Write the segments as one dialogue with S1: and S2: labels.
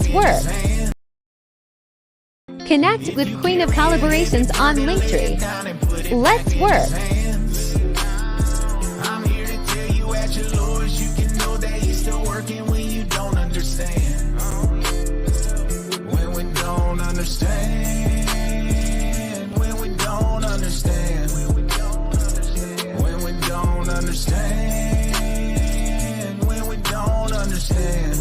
S1: Let's work. Connect with Queen of Collaborations on Linktree. Let's work.
S2: I'm here to tell you at your lowest, you can know that he's still working when you don't understand. When we don't understand. When we don't understand. When we don't understand. When we don't understand.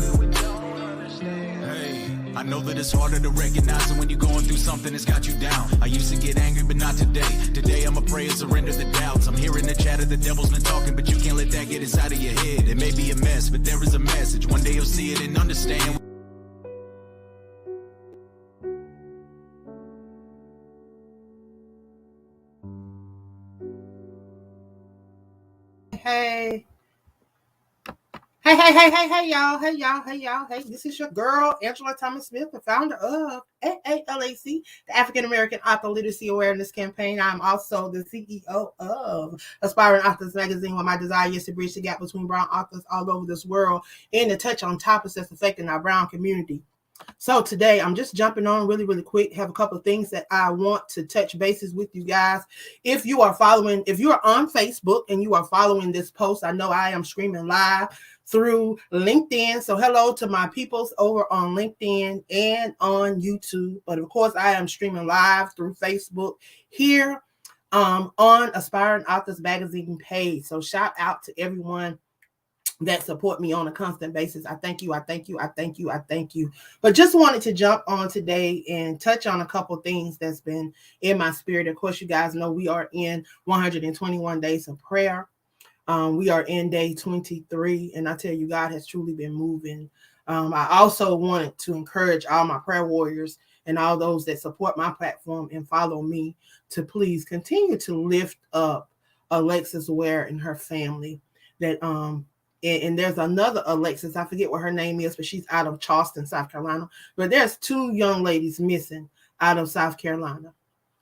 S2: I know that it's harder to recognize it when you're going through something that's got you down. I used to get angry, but not today. Today I'ma pray and surrender the doubts. I'm hearing the chatter, the devil's been talking, but you can't let that get inside of your head. It may be a mess, but there is a message. One day you'll see it and understand.
S3: Hey, y'all. Hey, this is your girl, Angela Thomas Smith, the founder of AALAC, the African American Author Literacy Awareness Campaign. I'm also the CEO of Aspiring Authors Magazine, where my desire is to bridge the gap between brown authors all over this world and to touch on topics that's affecting our brown community. So today I'm just jumping on really quick, have a couple of things that I want to touch bases with you guys. If you are on Facebook and you are following this post, I know I am streaming live through LinkedIn. So hello to my peoples over on LinkedIn and on YouTube. But of course, I am streaming live through Facebook here on Aspiring Authors Magazine page. So shout out to everyone that support me on a constant basis. I thank you. But just wanted to jump on today and touch on a couple things that's been in my spirit. Of course, you guys know we are in 121 days of prayer. We are in day 23, and I tell you, God has truly been moving. I also wanted to encourage all my prayer warriors and all those that support my platform and follow me to please continue to lift up Alexis Ware and her family. And there's another Alexis, I forget what her name is, but she's out of Charleston, South Carolina. But there's two young ladies missing out of South Carolina,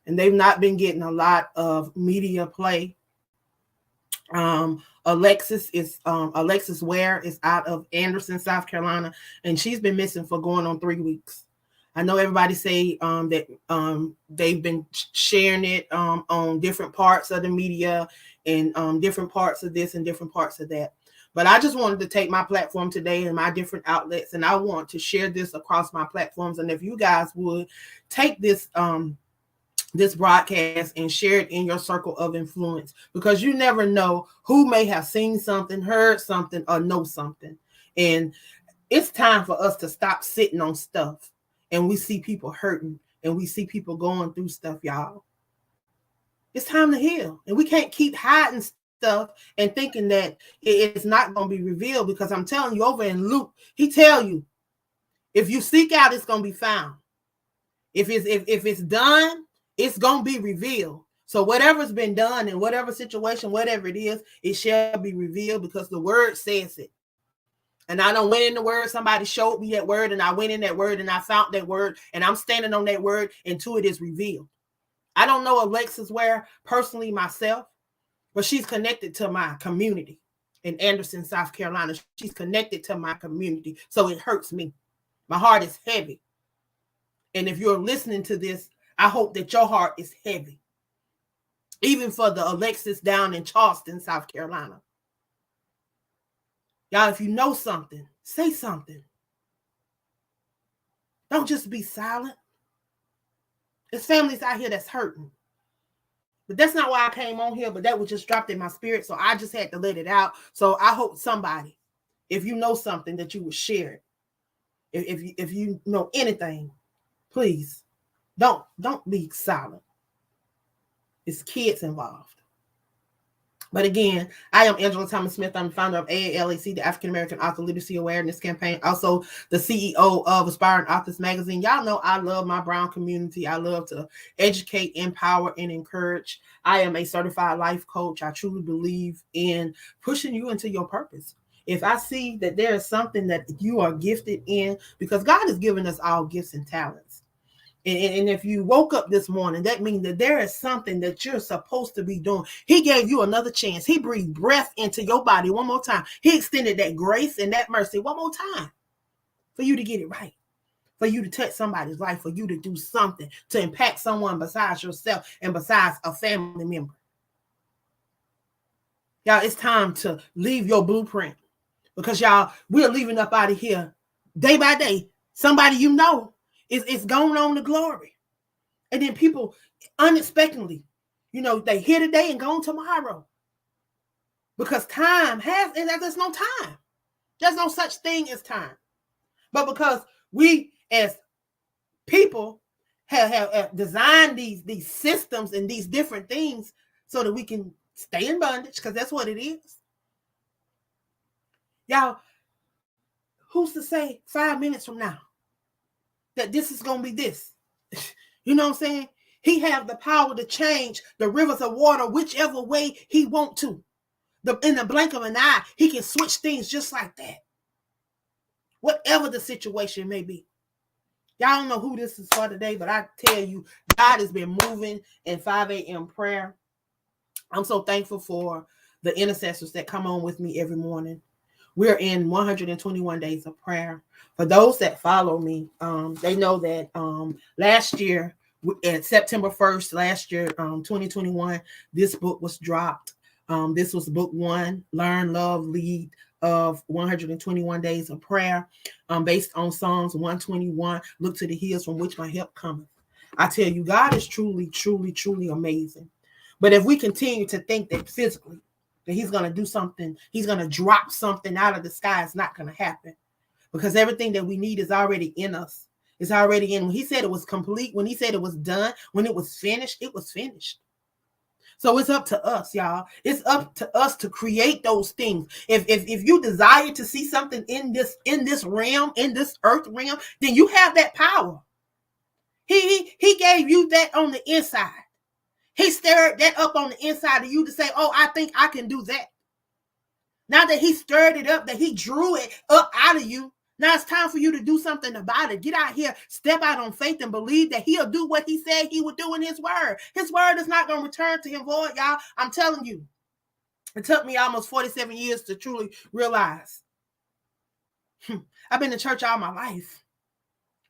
S3: and they've not been getting a lot of media play. Alexis Ware is out of Anderson, South Carolina, and she's been missing for going on 3 weeks. I know everybody say that they've been sharing it on different parts of the media and different parts of this and different parts of that. But I just wanted to take my platform today and my different outlets, and I want to share this across my platforms. And if you guys would take this this broadcast and share it in your circle of influence, because you never know who may have seen something, heard something, or know something. And it's time for us to stop sitting on stuff, and we see people hurting and we see people going through stuff, y'all. It's time to heal, and we can't keep hiding stuff and thinking that it's not going to be revealed, because I'm telling you, over in Luke, he tell you, if you seek out, it's going to be found. If it's done, it's going to be revealed. So whatever's been done in whatever situation, whatever it is, it shall be revealed, because the word says it. And I done went in the word, somebody showed me that word, and I went in that word and I found that word, and I'm standing on that word until it is revealed. I don't know Alexis Ware personally myself, but she's connected to my community in Anderson, South Carolina. She's connected to my community. So it hurts me. My heart is heavy. And if you're listening to this, I hope that your heart is heavy. Even for the Alexis down in Charleston, South Carolina. Y'all, if you know something, say something. Don't just be silent. There's families out here that's hurting. But that's not why I came on here, but that was just dropped in my spirit. So I just had to let it out. So I hope somebody, if you know something, that you would share it. If you know anything, please don't be silent. It's kids involved. But again, I am Angela Thomas Smith. I'm the founder of AALAC, the African American Author Literacy Awareness Campaign. Also the CEO of Aspiring Authors Magazine. Y'all know I love my brown community. I love to educate, empower, and encourage. I am a certified life coach. I truly believe in pushing you into your purpose. If I see that there is something that you are gifted in, because God has given us all gifts and talents. And if you woke up this morning, that means that there is something that you're supposed to be doing. He gave you another chance. He breathed breath into your body one more time. He extended that grace and that mercy one more time for you to get it right. for you to touch somebody's life, for you to do something to impact someone besides yourself and besides a family member. Y'all, it's time to leave your blueprint, because y'all, we're leaving up out of here day by day. Somebody you know is going on to glory. And then people unexpectedly, they here today and gone tomorrow. Because time has, and there's no time. There's no such thing as time. But because we as people have designed these systems and these different things so that we can stay in bondage, because that's what it is. Y'all, who's to say 5 minutes from now that this is going to be this? You know what I'm saying? He have the power to change the rivers of water whichever way he want to. In the blink of an eye, he can switch things just like that. Whatever the situation may be. Y'all don't know who this is for today, but I tell you, God has been moving in 5 a.m. prayer. I'm so thankful for the intercessors that come on with me every morning. We're in 121 days of prayer. For those that follow me, they know that last year, at September 1st, last year, 2021, this book was dropped. This was book 1, Learn, Love, Lead, of 121 days of prayer, based on Psalms 121. Look to the hills from which my help cometh. I tell you, God is truly, truly, truly amazing. But if we continue to think that physically that he's going to do something, he's going to drop something out of the sky, it's not going to happen, because everything that we need is already in us. It's already in. When he said it was complete, when he said it was done, when it was finished, it was finished. So it's up to us, y'all. It's up to us to create those things. If you desire to see something in this realm, in this earth realm, then you have that power. He gave you that on the inside. He stirred that up on the inside of you to say, oh, I think I can do that. Now that he stirred it up, that he drew it up out of you, now it's time for you to do something about it. Get out here, step out on faith, and believe that he'll do what he said he would do in his word. His word is not going to return to him void, y'all. I'm telling you. It took me almost 47 years to truly realize. I've been in church all my life.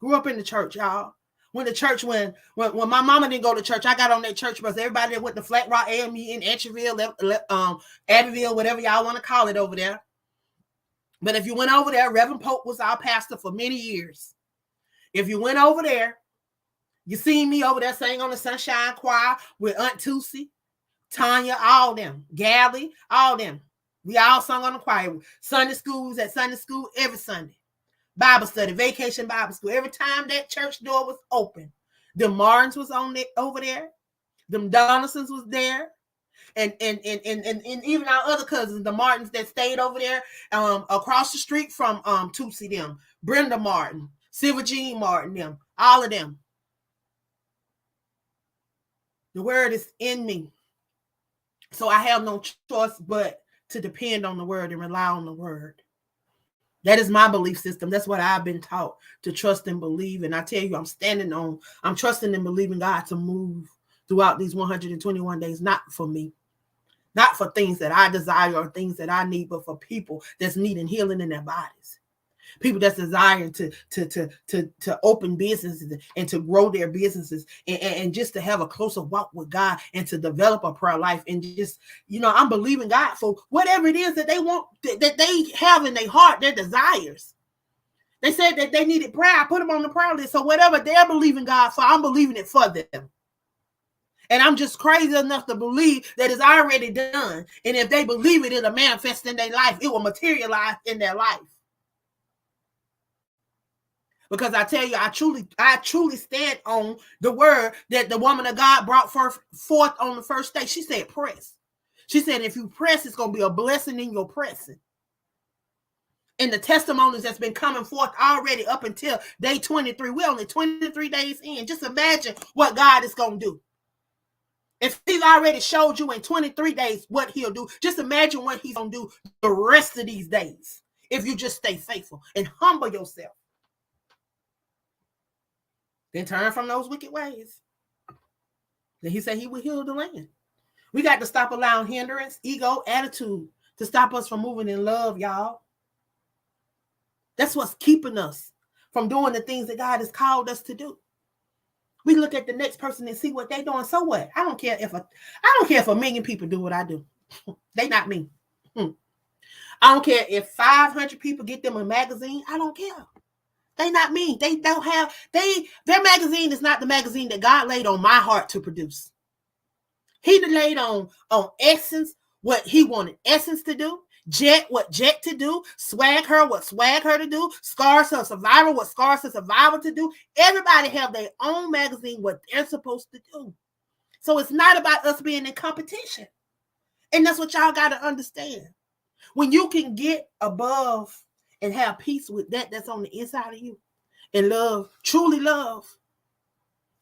S3: Grew up in the church, y'all. Went to church when my mama didn't go to church. I got on that church bus. Everybody that went to Flat Rock AME in Etcheville, Abbeville, whatever y'all want to call it over there. But if you went over there, Reverend Pope was our pastor for many years. If you went over there, you seen me over there singing on the Sunshine Choir with Aunt Tusi, Tanya, all them, Gally, all them. We all sung on the choir. Sunday schools at Sunday school every Sunday. Bible study, vacation Bible school. Every time that church door was open, the Martins was over there. Them Donaldsons was there. And even our other cousins, the Martins that stayed over there across the street from Tootsie them, Brenda Martin, Silver Jean Martin them, all of them. The word is in me. So I have no choice but to depend on the word and rely on the word. That is my belief system. That's what I've been taught, to trust and believe. And I tell you, I'm trusting and believing God to move throughout these 121 days, not for me. Not for things that I desire or things that I need, but for people that's needing healing in their bodies. People that's desiring to open businesses and to grow their businesses and just to have a closer walk with God and to develop a prayer life. And just, I'm believing God for whatever it is that they want, that they have in their heart, their desires. They said that they needed prayer. I put them on the prayer list. So whatever they're believing God for, I'm believing it for them. And I'm just crazy enough to believe that it's already done. And if they believe it, it'll manifest in their life. It will materialize in their life. Because I tell you, I truly stand on the word that the woman of God brought forth on the first day. She said, press. She said, if you press, it's going to be a blessing in your pressing. And the testimonies that's been coming forth already up until day 23. We're only 23 days in. Just imagine what God is going to do. If he's already showed you in 23 days what he'll do, just imagine what he's going to do the rest of these days. If you just stay faithful and humble yourself. Then turn from those wicked ways. Then he said he will heal the land. We got to stop allowing hindrance, ego, attitude to stop us from moving in love, y'all. That's what's keeping us from doing the things that God has called us to do. We look at the next person and see what they're doing. So what? I don't care if a million people do what I do. They not me. I don't care if 500 people get them a magazine. I don't care. They not me. They don't have, their magazine is not the magazine that God laid on my heart to produce. He laid on Essence what he wanted Essence to do, Jet what Jet to do, Swag Her what Swag Her to do, Scars Her Survivor what Scars Her Survivor to do. Everybody have their own magazine, what they're supposed to do. So it's not about us being in competition. And that's what y'all got to understand. When you can get above and have peace with that's on the inside of you, and love, truly love,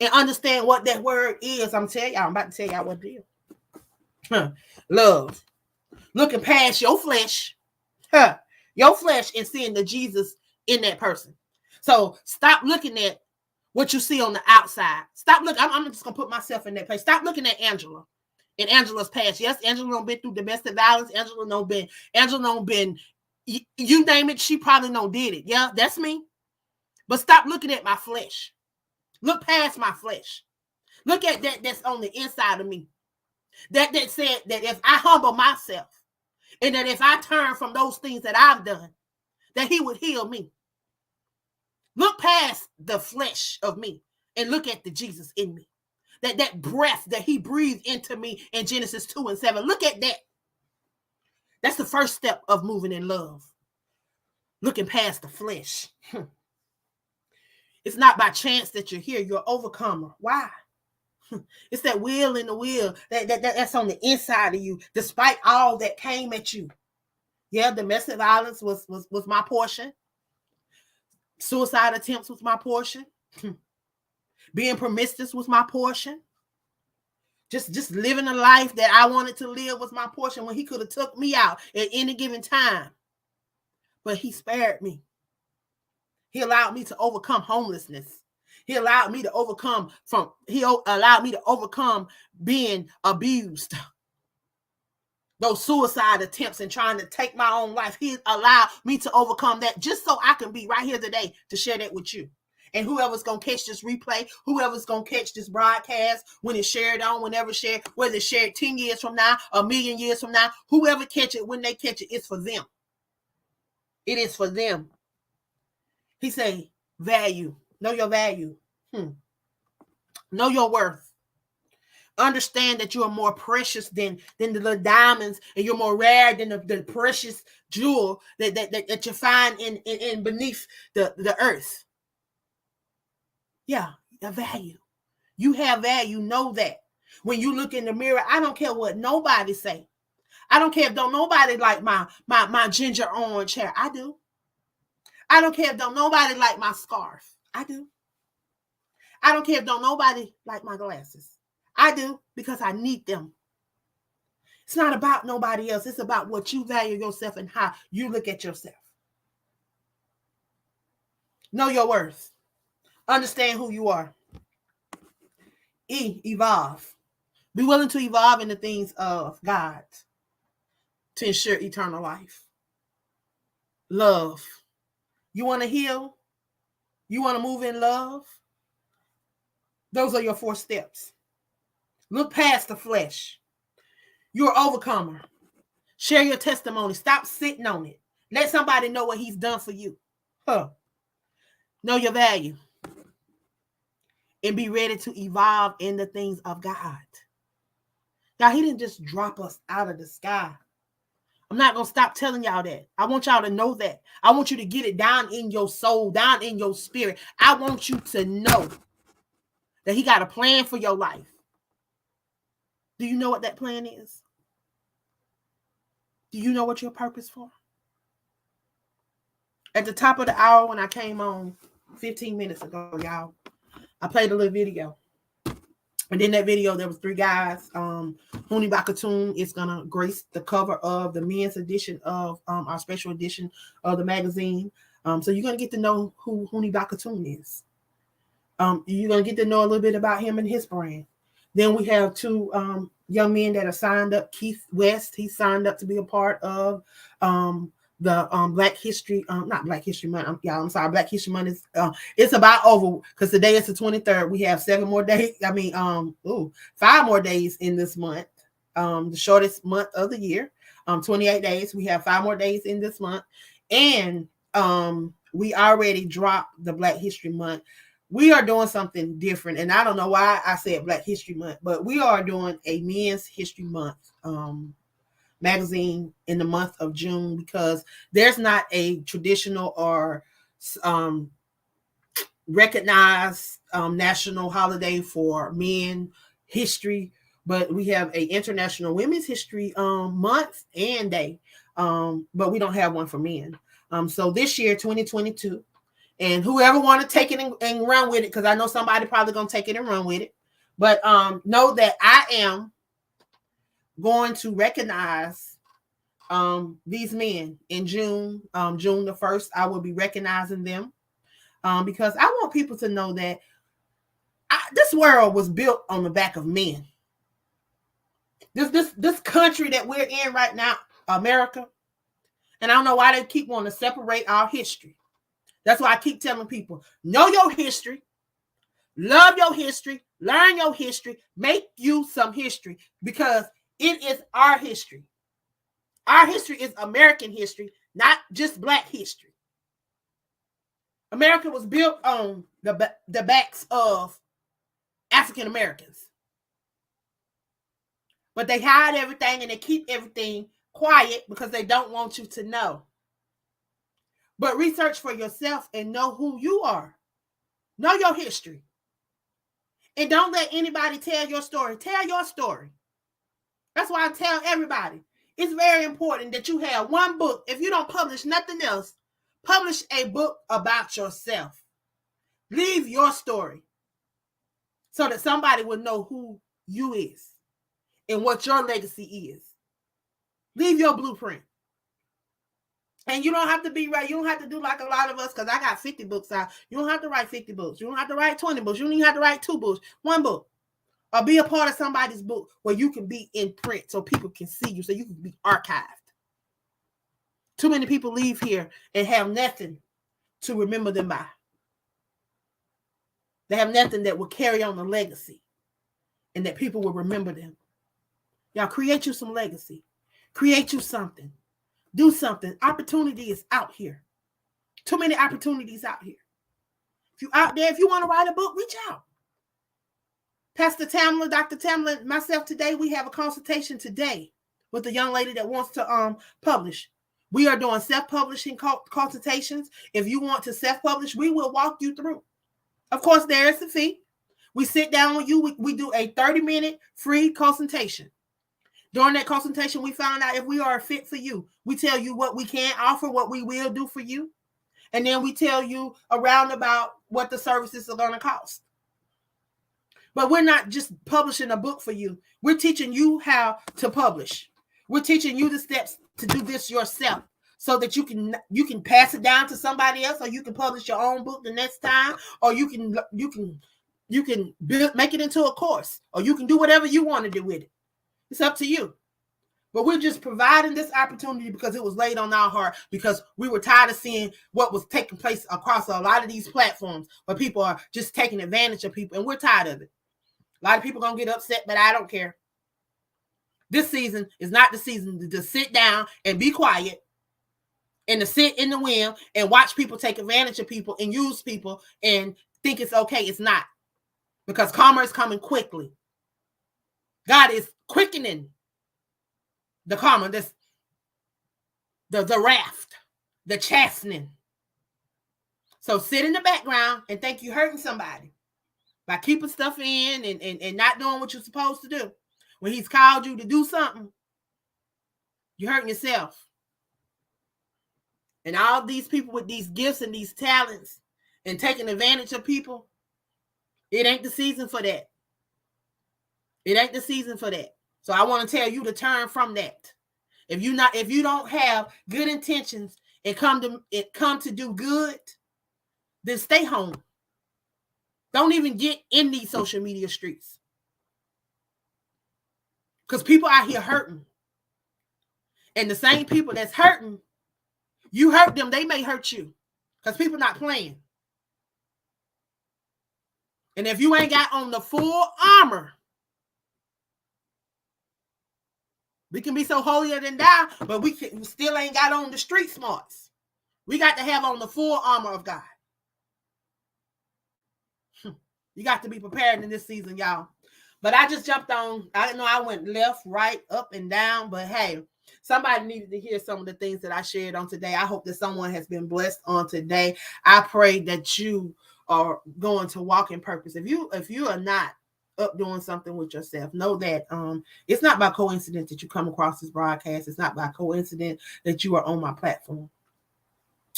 S3: and understand what that word is, I'm about to tell y'all what it is. Love. Looking past your flesh, and seeing the Jesus in that person. So stop looking at what you see on the outside. Stop looking. I'm just gonna put myself in that place. Stop looking at Angela and Angela's past. Yes, Angela done been through domestic violence. Angela done been, you name it, she probably done did it. Yeah, that's me. But stop looking at my flesh. Look past my flesh. Look at that's on the inside of me. That said that if I humble myself, and that if I turn from those things that I've done, that he would heal me. Look past the flesh of me and look at the Jesus in me. That breath that he breathed into me in Genesis 2:7. Look at that. That's the first step of moving in love. Looking past the flesh. It's not by chance that you're here. You're an overcomer. Why? It's that will in the will that's on the inside of you, despite all that came at you. Yeah, domestic violence was my portion. Suicide attempts was my portion. Being promiscuous was my portion. Just living a life that I wanted to live was my portion when he could have took me out at any given time. But he spared me. He allowed me to overcome homelessness. He allowed me to overcome being abused. Those suicide attempts and trying to take my own life. He allowed me to overcome that just so I can be right here today to share that with you. And whoever's going to catch this replay, whoever's going to catch this broadcast, when it's shared on, whenever shared, whether it's shared 10 years from now, a million years from now, whoever catch it, when they catch it, it's for them. It is for them. He say, value. Know your value. Know your worth. Understand that you are more precious than the little diamonds, and you're more rare than the precious jewel that you find in beneath the earth. Yeah, the value. You have value. Know that. When you look in the mirror, I don't care what nobody say. I don't care if don't nobody like my ginger orange hair. I do. I don't care if don't nobody like my scarf. I do. I don't care if don't nobody like my glasses. I do, because I need them. It's not about nobody else. It's about what you value yourself and how you look at yourself. Know your worth. Understand who you are. Evolve. Be willing to evolve in the things of God to ensure eternal life. Love. You want to heal? You want to move in love? Those are your 4 steps. Look past the flesh. You're an overcomer. Share your testimony. Stop sitting on it. Let somebody know what he's done for you. Know your value. And be ready to evolve in the things of God. Now, he didn't just drop us out of the sky. I'm not going to stop telling y'all that. I want y'all to know that. I want you to get it down in your soul, down in your spirit. I want you to know that he got a plan for your life. Do you know what that plan is? Do you know what your purpose for? At the top of the hour when I came on 15 minutes ago, y'all, I played a little video. And in that video, there was 3 guys. Huni Bakatoon is going to grace the cover of the men's edition of our special edition of the magazine. So you're going to get to know who Huni Bakatoon is. You're going to get to know a little bit about him and his brand. Then we have 2 young men that are signed up. Keith West, he signed up to be a part of the Black History, not Black History Month. Y'all, I'm sorry. Black History Month is it's about over because today is the 23rd. We have 7 more days. 5 more days in this month. The shortest month of the year. 28 days. We have 5 more days in this month, and we already dropped the Black History Month. We are doing something different, and I don't know why I said Black History Month, but we are doing a Men's History Month magazine in the month of June, because there's not a traditional or recognized national holiday for men history, but we have a International Women's History month and day, but we don't have one for men. So this year, 2022, and whoever want to take it and run with it, because I know somebody probably gonna take it and run with it, but know that I am going to recognize these men in June. June the 1st, I will be recognizing them because I want people to know that this world was built on the back of men. This country that we're in right now, America, and I don't know why they keep wanting to separate our history. That's why I keep telling people, know your history, love your history, learn your history, make you some history, because it is our history. Our history is American history, not just Black history. America was built on the backs of African Americans. But they hide everything and they keep everything quiet because they don't want you to know. But research for yourself and know who you are. Know your history. And don't let anybody tell your story. Tell your story. That's why I tell everybody, it's very important that you have one book. If you don't publish nothing else, publish a book about yourself. Leave your story so that somebody will know who you is and what your legacy is. Leave your blueprint. And you don't have to be right. You don't have to do like a lot of us, because I got 50 books out. You don't have to write 50 books. You don't have to write 20 books. You don't even have to write 2 books. 1 book. Or be a part of somebody's book where you can be in print so people can see you, so you can be archived. Too many people leave here and have nothing to remember them by. They have nothing that will carry on the legacy and that people will remember them. Y'all, create you some legacy. Create you something. Do something. Opportunity is out here. Too many opportunities out here. If you're out there, if you want to write a book, reach out. Pastor Tamla, Dr. Tamla, myself today, we have a consultation today with a young lady that wants to publish. We are doing self-publishing consultations. If you want to self-publish, we will walk you through. Of course, there is a fee. We sit down with you. We do a 30-minute free consultation. During that consultation, we found out if we are a fit for you. We tell you what we can offer, what we will do for you. And then we tell you around about what the services are going to cost. But we're not just publishing a book for you. We're teaching you how to publish. We're teaching you the steps to do this yourself so that you can pass it down to somebody else, or you can publish your own book the next time, or you can make it into a course, or you can do whatever you want to do with it. It's up to you. But we're just providing this opportunity because it was laid on our heart, because we were tired of seeing what was taking place across a lot of these platforms where people are just taking advantage of people, and we're tired of it. A lot of people are going to get upset, but I don't care. This season is not the season to sit down and be quiet and to sit in the wind and watch people take advantage of people and use people and think it's okay. It's not. Because karma is coming quickly. God is quickening the karma, the wrath, the chastening. So sit in the background and think you're hurting somebody by keeping stuff in and not doing what you're supposed to do. When he's called you to do something, you're hurting yourself. And all these people with these gifts and these talents and taking advantage of people, it ain't the season for that. It ain't the season for that. So I want to tell you to turn from that. If you don't have good intentions and come to do good, then stay home. Don't even get in these social media streets. Because people out here hurting. And the same people that's hurting You hurt them, they may hurt you. Because people not playing. And if you ain't got on the full armor, we can be so holier than thou, but we still ain't got on the street smarts. We got to have on the full armor of God. You got to be prepared in this season, y'all. But I just jumped on. I know I went left, right, up, and down. But hey, somebody needed to hear some of the things that I shared on today. I hope that someone has been blessed on today. I pray that you are going to walk in purpose. If you are not up doing something with yourself, know that it's not by coincidence that you come across this broadcast. It's not by coincidence that you are on my platform.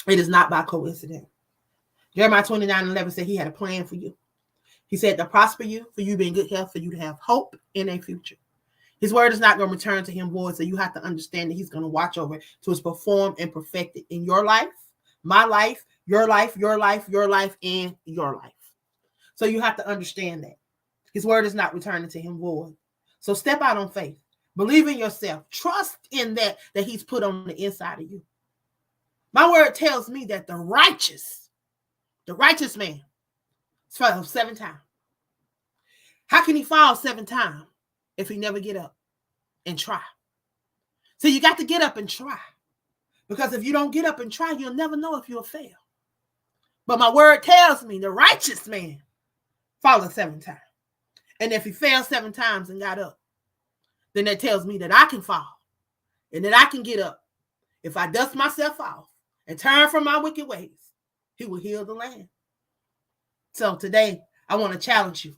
S3: It is not by coincidence. Jeremiah 29:11 said he had a plan for you. He said to prosper you, for you to be in good health, for you to have hope in a future. His word is not going to return to him void, so you have to understand that he's going to watch over it to its perform and perfect it in your life, my life, your life, your life, your life, and your life. So you have to understand that. His word is not returning to him void. So step out on faith. Believe in yourself. Trust in that he's put on the inside of you. My word tells me that the righteous man fell 7 times. How can he fall 7 times if he never get up and try? So you got to get up and try. Because if you don't get up and try, you'll never know if you'll fail. But my word tells me the righteous man falleth 7 times. And if he fell 7 times and got up, then that tells me that I can fall and that I can get up. If I dust myself off and turn from my wicked ways, he will heal the land. So today, I want to challenge you.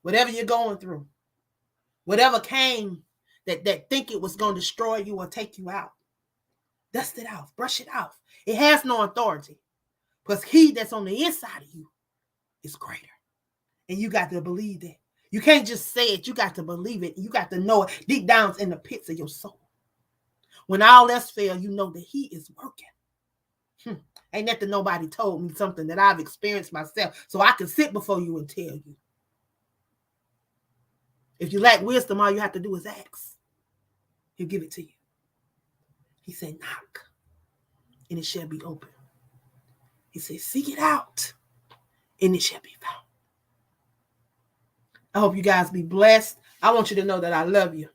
S3: Whatever you're going through, whatever came that think it was going to destroy you or take you out, dust it off, brush it off. It has no authority because he that's on the inside of you is greater. And you got to believe that. You can't just say it. You got to believe it. You got to know it deep down in the pits of your soul. When all else fails, you know that he is working. Ain't nothing nobody told me something that I've experienced myself so I can sit before you and tell you. If you lack wisdom, all you have to do is ask. He'll give it to you. He said, knock, and it shall be open. He said, seek it out, and it shall be found. I hope you guys be blessed. I want you to know that I love you.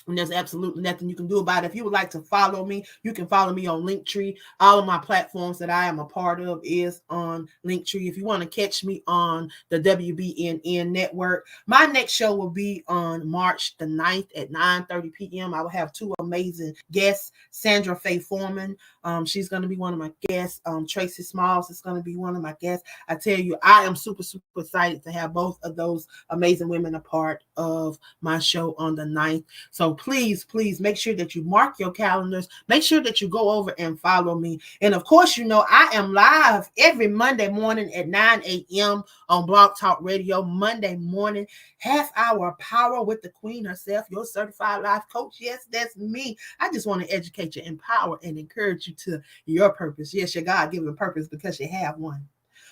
S3: And there's absolutely nothing you can do about it. If you would like to follow me, you can follow me on Linktree. All of my platforms that I am a part of is on Linktree. If you want to catch me on the WBNN network, my next show will be on March the 9th at 9:30 p.m. I will have 2 amazing guests. Sandra Faye Foreman, she's going to be one of my guests. Tracy Smalls is going to be one of my guests. I tell you, I am super, super excited to have both of those amazing women a part of my show on the 9th. So please make sure that you mark your calendars. Make sure that you go over and follow me. And of course, you know, I am live every Monday morning at 9 a.m. on Blog Talk Radio. Monday morning, half hour power with the queen herself, your certified life coach. Yes, that's me. I just want to educate you, empower, and encourage you to your purpose. Yes, your God-given purpose because you have one.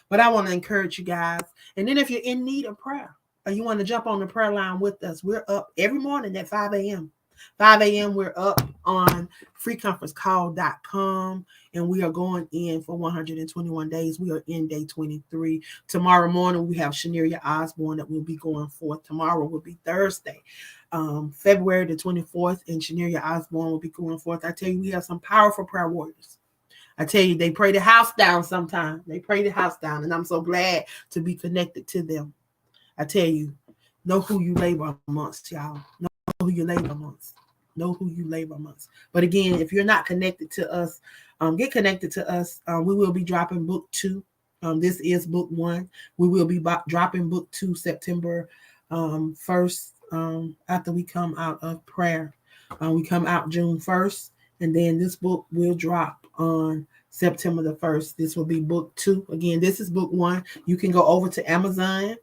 S3: But I want to encourage you guys. And then if you're in need of prayer, or you want to jump on the prayer line with us, we're up every morning at 5 a.m. 5 a.m. we're up on freeconferencecall.com, and we are going in for 121 days. We are in day 23. Tomorrow morning, we have Shaneria Osborne that will be going forth. Tomorrow will be Thursday, February the 24th, and Shaneria Osborne will be going forth. I tell you, we have some powerful prayer warriors. I tell you, they pray the house down sometimes. They pray the house down, and I'm so glad to be connected to them. I tell you, know who you labor amongst, y'all. Know who you labor amongst. Know who you labor amongst. But again, if you're not connected to us, get connected to us. We will be dropping book 2. This is book 1. We will be dropping book 2 September 1st after we come out of prayer. We come out June 1st, and then this book will drop on September the 1st. This will be book 2. Again, this is book 1. You can go over to Amazon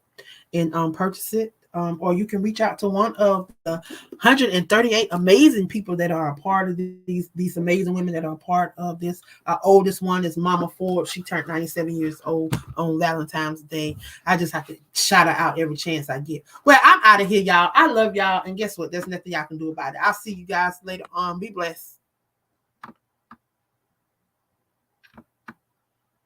S3: and purchase it, or you can reach out to one of the 138 amazing people that are a part of these amazing women that are a part of this. Our oldest one is Mama Forbes. She turned 97 years old on Valentine's Day. I just have to shout her out every chance I get. Well, I'm out of here, y'all. I love y'all, and guess what? There's nothing y'all can do about it. I'll see you guys later on. Be blessed.